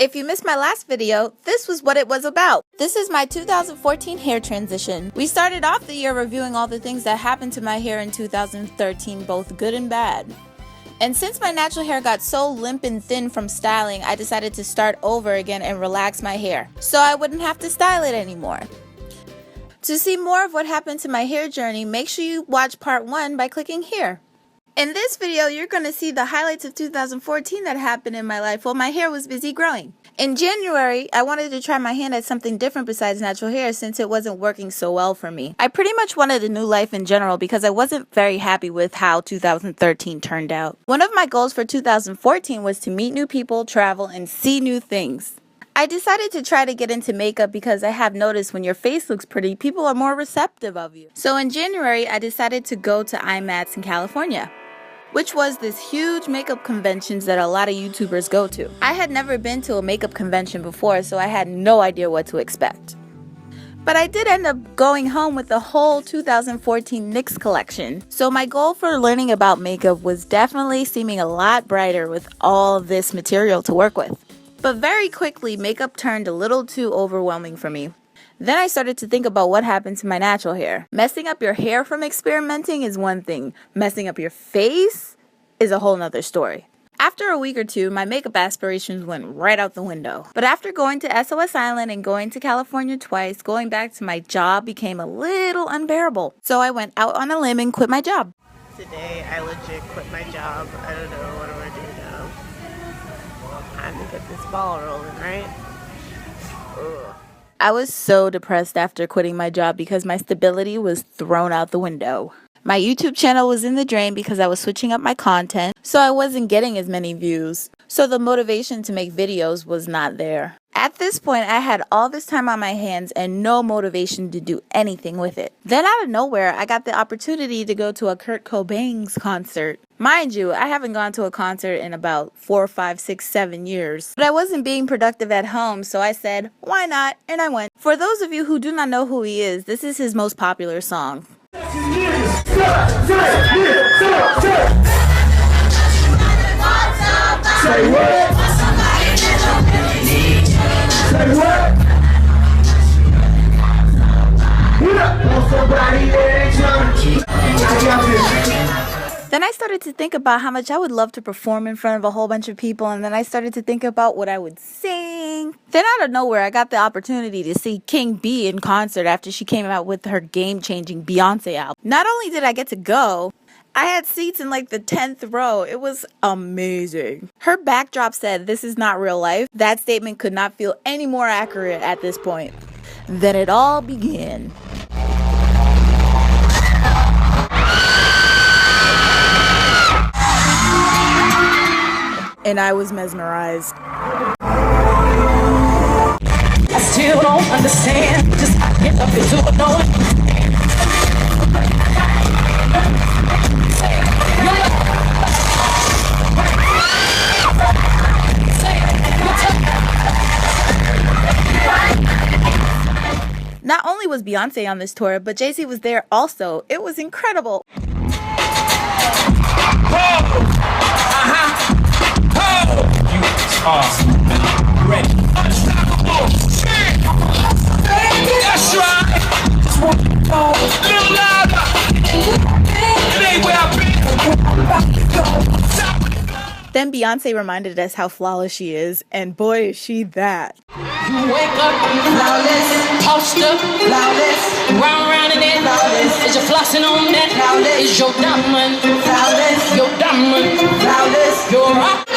If you missed my last video, this was what it was about. This is my 2014 hair transition. We started off the year reviewing all the things that happened to my hair in 2013, both good and bad. And since my natural hair got so limp and thin from styling, I decided to start over again and relax my hair, so I wouldn't have to style it anymore. To see more of what happened to my hair journey, make sure you watch part 1 by clicking here. In this video, you're going to see the highlights of 2014 that happened in my life while my hair was busy growing. In January, I wanted to try my hand at something different besides natural hair since it wasn't working so well for me. I pretty much wanted a new life in general because I wasn't very happy with how 2013 turned out. One of my goals for 2014 was to meet new people, travel, and see new things. I decided to try to get into makeup because I have noticed when your face looks pretty, people are more receptive of you. So in January, I decided to go to IMATS in California, which was this huge makeup conventions that a lot of YouTubers go to. I had never been to a makeup convention before, so I had no idea what to expect. But I did end up going home with the whole 2014 NYX collection. So my goal for learning about makeup was definitely seeming a lot brighter with all this material to work with. But very quickly, makeup turned a little too overwhelming for me. Then I started to think about what happened to my natural hair. Messing up your hair from experimenting is one thing. Messing up your face is a whole nother story. After a week or two, my makeup aspirations went right out the window. But after going to SOS Island and going to California twice, going back to my job became a little unbearable. So I went out on a limb and quit my job. Today, I legit quit my job. I don't know what I'm gonna do now. Time to get this ball rolling, right? Ugh. I was so depressed after quitting my job because my stability was thrown out the window. My YouTube channel was in the drain because I was switching up my content, so I wasn't getting as many views. So the motivation to make videos was not there. At this point, I had all this time on my hands and no motivation to do anything with it. Then out of nowhere, I got the opportunity to go to a Kurt Cobain's concert. Mind you, I haven't gone to a concert in about 4, 5, 6, 7 years. But I wasn't being productive at home, so I said, why not? And I went. For those of you who do not know who he is, this is his most popular song. Say what? Say what? Then I started to think about how much I would love to perform in front of a whole bunch of people, and then I started to think about what I would sing. Then out of nowhere, I got the opportunity to see King B in concert after she came out with her game-changing Beyoncé album. Not only did I get to go, I had seats in like the 10th row. It was amazing. Her backdrop said, "This is not real life." That statement could not feel any more accurate at this point. Then it all began. And I was mesmerized. I still don't understand. Just get up into it, no. Not only was Beyoncé on this tour, but Jay-Z was there also. It was incredible. Awesome. Ready. Unstoppable. That's right. A little louder. It ain't where I've been. Then Beyoncé reminded us how flawless she is, and boy is she that. You wake up flawless, tossed up flawless, round in it flawless. Is you flossing on that flawless? Is your diamond flawless? Your diamond flawless. Your rock.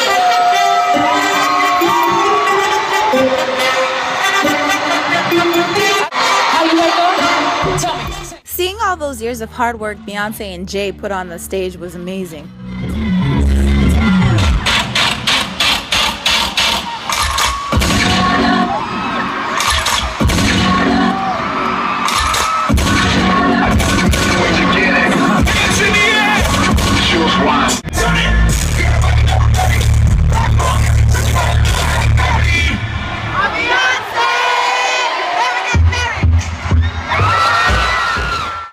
How you wake up? Tell me. Seeing all those years of hard work Beyoncé and Jay put on the stage was amazing.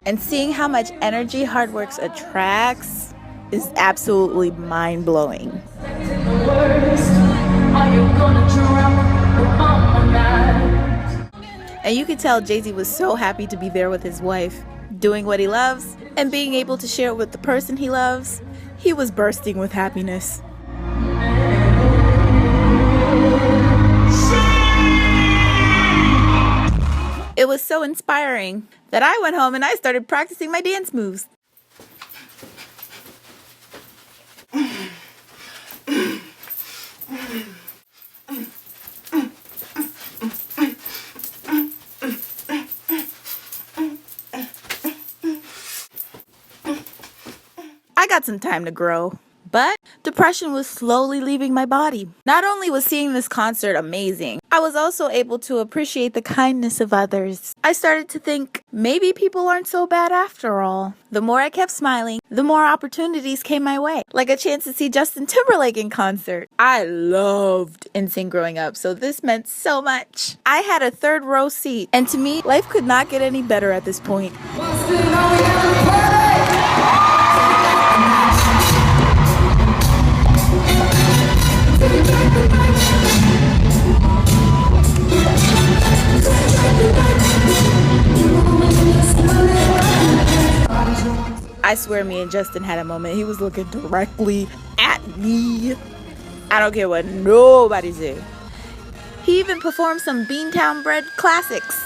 And seeing how much energy hard work attracts is absolutely mind-blowing. Are you gonna drown? And you could tell Jay-Z was so happy to be there with his wife, doing what he loves, and being able to share it with the person he loves. He was bursting with happiness. It was so inspiring that I went home and I started practicing my dance moves. I got some time to grow. But depression was slowly leaving my body. Not only was seeing this concert amazing, I was also able to appreciate the kindness of others. I started to think, maybe people aren't so bad after all. The more I kept smiling, the more opportunities came my way. Like a chance to see Justin Timberlake in concert. I loved NSYNC growing up, so this meant so much. I had a third row seat, and to me, life could not get any better at this point. I swear me and Justin had a moment. He was looking directly at me. I don't care what nobody said. He even performed some Beantown Bread classics.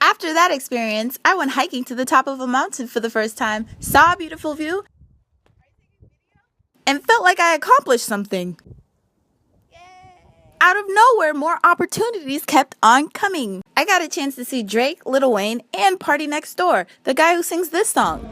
After that experience, I went hiking to the top of a mountain for the first time, saw a beautiful view, and felt like I accomplished something. Out of nowhere, more opportunities kept on coming. I got a chance to see Drake, Lil Wayne, and Party Next Door, the guy who sings this song.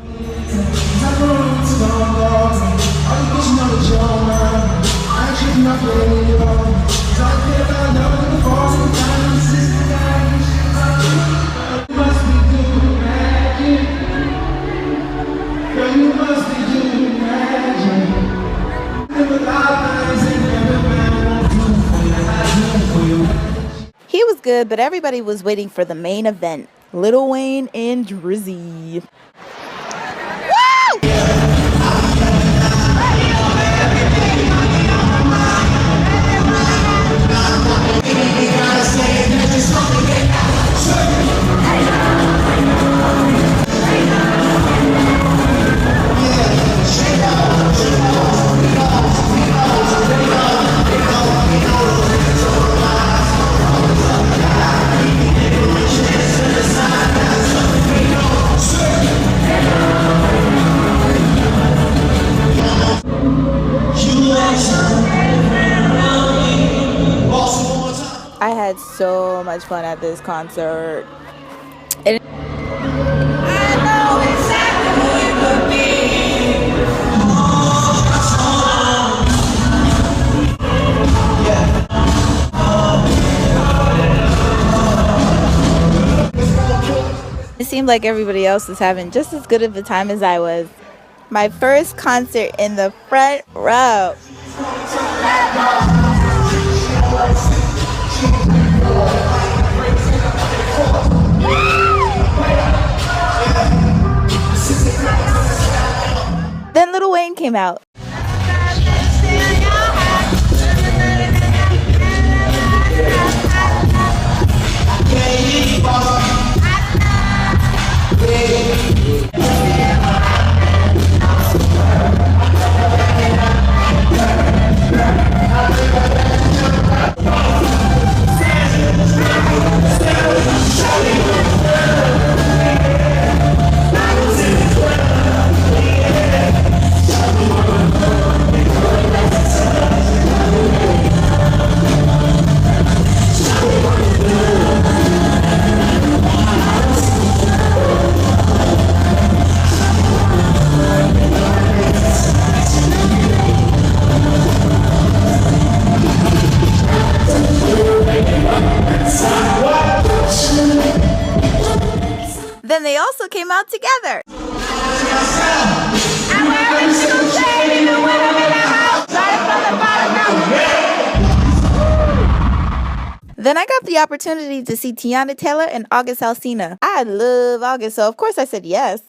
He was good, but everybody was waiting for the main event, Lil Wayne and Drizzy. Woo! I had so much fun at this concert. I know exactly who it would be. It seemed like everybody else was having just as good of a time as I was. My first concert in the front row. Then Lil Wayne came out. And they also came out together. Then I got the opportunity to see Tiana Taylor and August Alsina. I love August, so of course I said yes.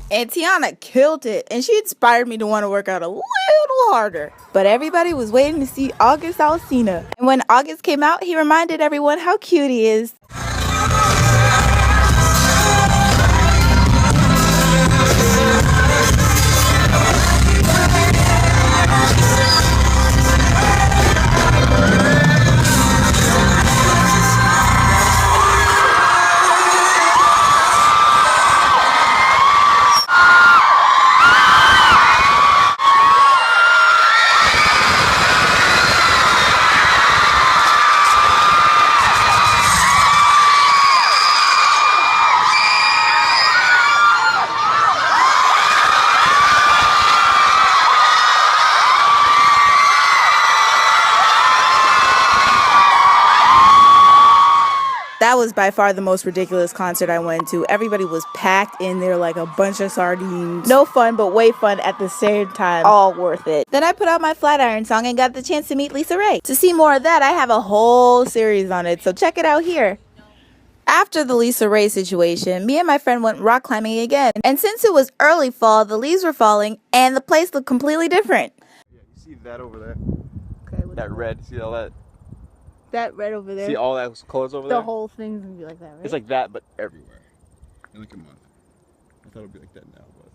And Tiana killed it, and she inspired me to want to work out a little harder. But everybody was waiting to see August Alsina. And when August came out, he reminded everyone how cute he is. That was by far the most ridiculous concert I went to. Everybody was packed in there like a bunch of sardines. No fun, but way fun at the same time. All worth it. Then I put out my Flatiron song and got the chance to meet Lisa Ray. To see more of that, I have a whole series on it, so check it out here. After the Lisa Ray situation, me and my friend went rock climbing again. And since it was early fall, the leaves were falling and the place looked completely different. Yeah, you see that over there? Okay, That red, see all that? that red over there. See all those colors over the there? whole thing's gonna be like that, right? It's like that, but everywhere. In like a month. I thought it would be like that now, but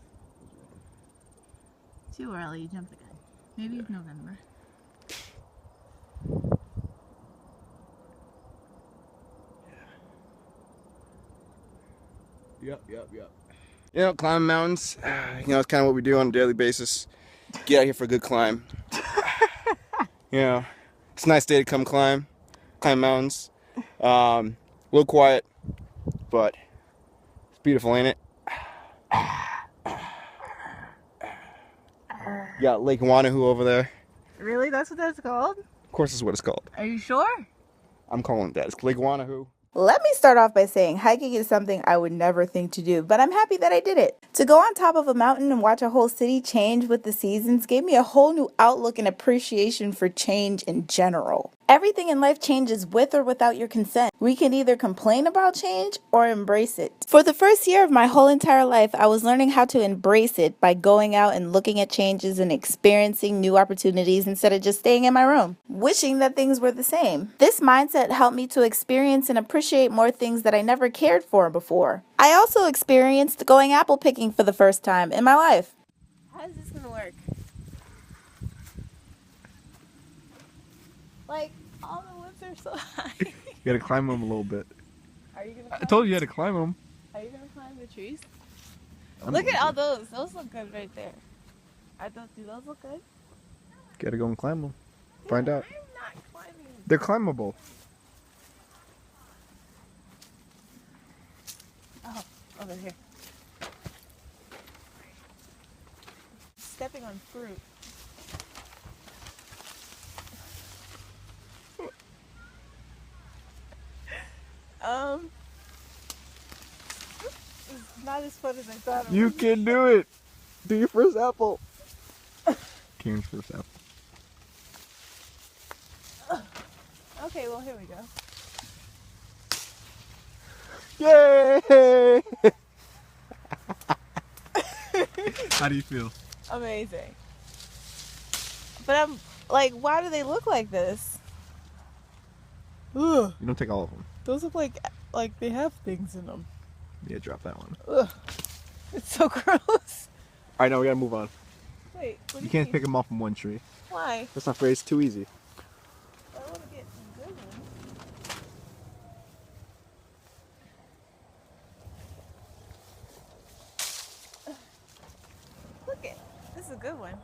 too early. You jumped the gun. Maybe it's November. Yep. You know, climbing mountains, you know, it's kind of what we do on a daily basis. Get out here for a good climb. You know, it's a nice day to come climb mountains. A little quiet, but it's beautiful, ain't it? You got Lake Wanahu over there. Really? That's what that's called? Of course, that's what it's called. Are you sure? I'm calling it that. It's Lake Wanahu. Let me start off by saying hiking is something I would never think to do, but I'm happy that I did it. To go on top of a mountain and watch a whole city change with the seasons gave me a whole new outlook and appreciation for change in general. Everything in life changes with or without your consent. We can either complain about change or embrace it. For the first year of my whole entire life, I was learning how to embrace it by going out and looking at changes and experiencing new opportunities instead of just staying in my room, wishing that things were the same. This mindset helped me to experience and appreciate more things that I never cared for before. I also experienced going apple picking for the first time in my life. How is this gonna work? Like, all the woods are so high. You gotta climb them a little bit. Are you gonna I told you had to climb them. Are you gonna climb the trees? Look at all those. Those look good right there. Do those look good? Gotta go and climb them. Find out. I'm not climbing. They're climbable. Oh, over here. Stepping on fruit. It's not as fun as I thought it You was. can do it. Do your first apple. Karen's first apple. Okay, well, here we go. Yay! How do you feel? Amazing. But I'm like, why do they look like this? Ugh, You don't take all of them. those look like they have things in them. Yeah, drop that one. Ugh, it's so gross. Alright, now we gotta move on. Wait, what do You can't mean? pick them off from one tree. Why? That's not fair, it's too easy. I want to get some good ones. Look it. This is a good one.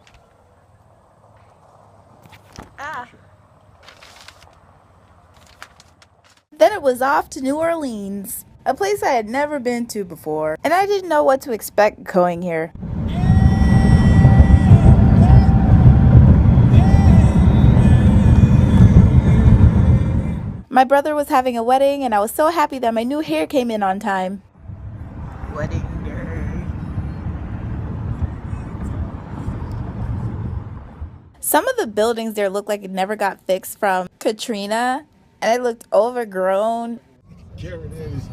Ah. Then it was off to New Orleans, a place I had never been to before, and I didn't know what to expect going here. My brother was having a wedding, and I was so happy that my new hair came in on time. Wedding day. Some of the buildings there looked like it never got fixed from Katrina, and it looked overgrown. Karen is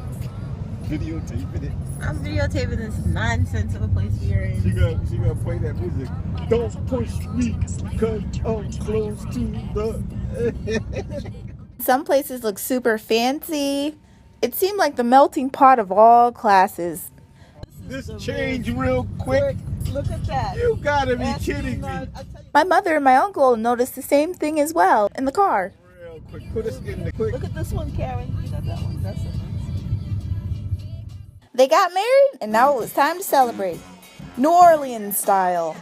videotaping it. I'm videotaping this nonsense of a place we're in. She gonna play that music. Don't push me, cause I'm close to the... Some places looked super fancy. It seemed like the melting pot of all classes. This changed real quick. Look at that. You gotta be kidding me. My mother and my uncle noticed the same thing as well in the car. Real quick, put us in the quick. Look at this one, Karen. You got that one. That's it. They got married, and now it was time to celebrate. New Orleans style.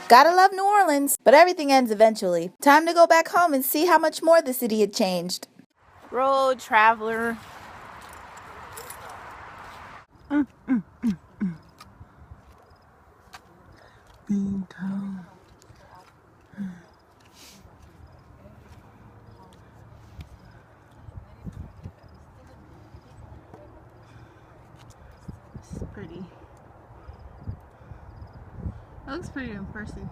Gotta love New Orleans, but everything ends eventually. Time to go back home and see how much more the city had changed. Road traveler. Beantown. It's pretty. It looks pretty in person.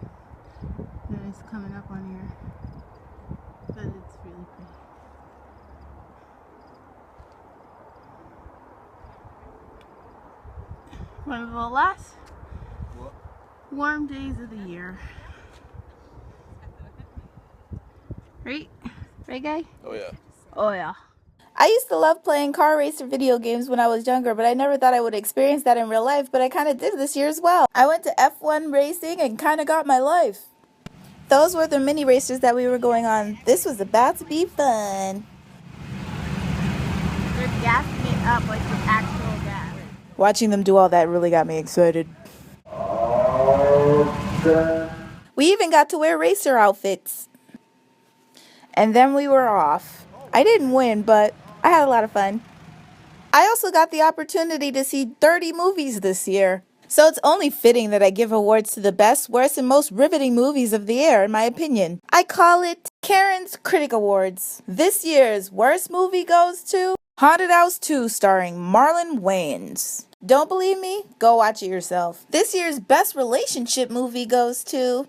It's coming up on here, but it's really pretty. One of the last warm days of the year. Right? Right, guy? Oh yeah. Oh, yeah. I used to love playing car racer video games when I was younger, but I never thought I would experience that in real life, but I kind of did this year as well. I went to F1 racing and kind of got my life. Those were the mini racers that we were going on. This was about to be fun. They're gassing it up like with actual gas. Watching them do all that really got me excited. We even got to wear racer outfits. And then we were off. I didn't win, but I had a lot of fun. I also got the opportunity to see 30 movies this year. So it's only fitting that I give awards to the best, worst, and most riveting movies of the year, in my opinion. I call it Karen's Critic Awards. This year's worst movie goes to Haunted House 2 starring Marlon Wayans. Don't believe me? Go watch it yourself. This year's best relationship movie goes to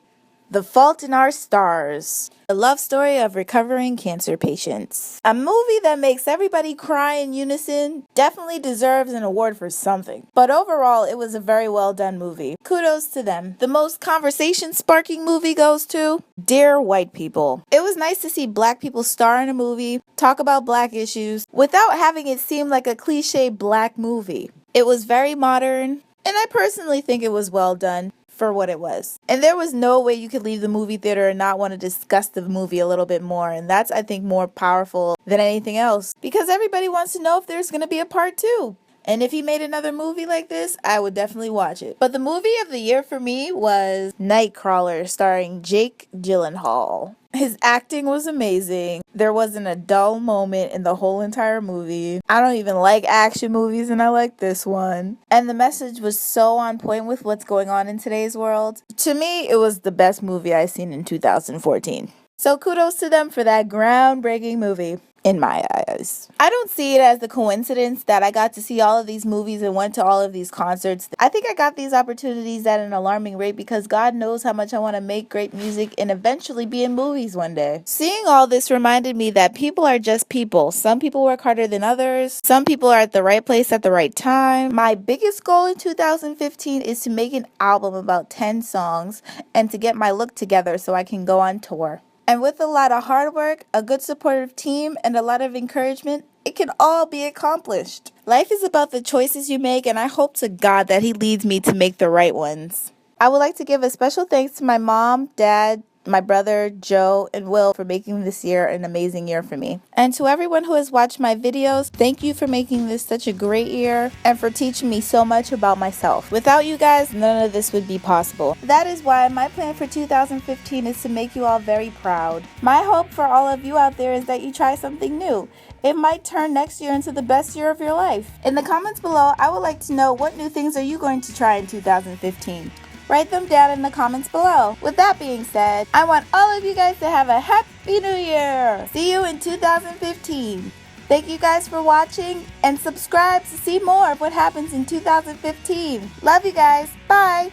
The Fault in Our Stars, a love story of recovering cancer patients. A movie that makes everybody cry in unison definitely deserves an award for something. But overall, it was a very well done movie. Kudos to them. The most conversation-sparking movie goes to Dear White People. It was nice to see black people star in a movie, talk about black issues, without having it seem like a cliche black movie. It was very modern, and I personally think it was well done for what it was. And there was no way you could leave the movie theater and not want to discuss the movie a little bit more. And that's, I think, more powerful than anything else. Because everybody wants to know if there's going to be a part 2. And if he made another movie like this, I would definitely watch it. But the movie of the year for me was Nightcrawler, starring Jake Gyllenhaal. His acting was amazing. There wasn't a dull moment in the whole entire movie. I don't even like action movies, and I like this one. And the message was so on point with what's going on in today's world. To me, it was the best movie I've seen in 2014. So kudos to them for that groundbreaking movie. in my eyes. I don't see it as a coincidence that I got to see all of these movies and went to all of these concerts. I think I got these opportunities at an alarming rate because God knows how much I want to make great music and eventually be in movies one day. Seeing all this reminded me that people are just people. Some people work harder than others. Some people are at the right place at the right time. My biggest goal in 2015 is to make an album about 10 songs and to get my look together so I can go on tour. And with a lot of hard work, a good supportive team, and a lot of encouragement, it can all be accomplished. Life is about the choices you make, and I hope to God that He leads me to make the right ones. I would like to give a special thanks to my mom, dad, my brother, Joe, and Will for making this year an amazing year for me. And to everyone who has watched my videos, thank you for making this such a great year and for teaching me so much about myself. Without you guys, none of this would be possible. That is why my plan for 2015 is to make you all very proud. My hope for all of you out there is that you try something new. It might turn next year into the best year of your life. In the comments below, I would like to know what new things are you going to try in 2015. Write them down in the comments below. With that being said, I want all of you guys to have a Happy New Year! See you in 2015. Thank you guys for watching and subscribe to see more of what happens in 2015. Love you guys. Bye!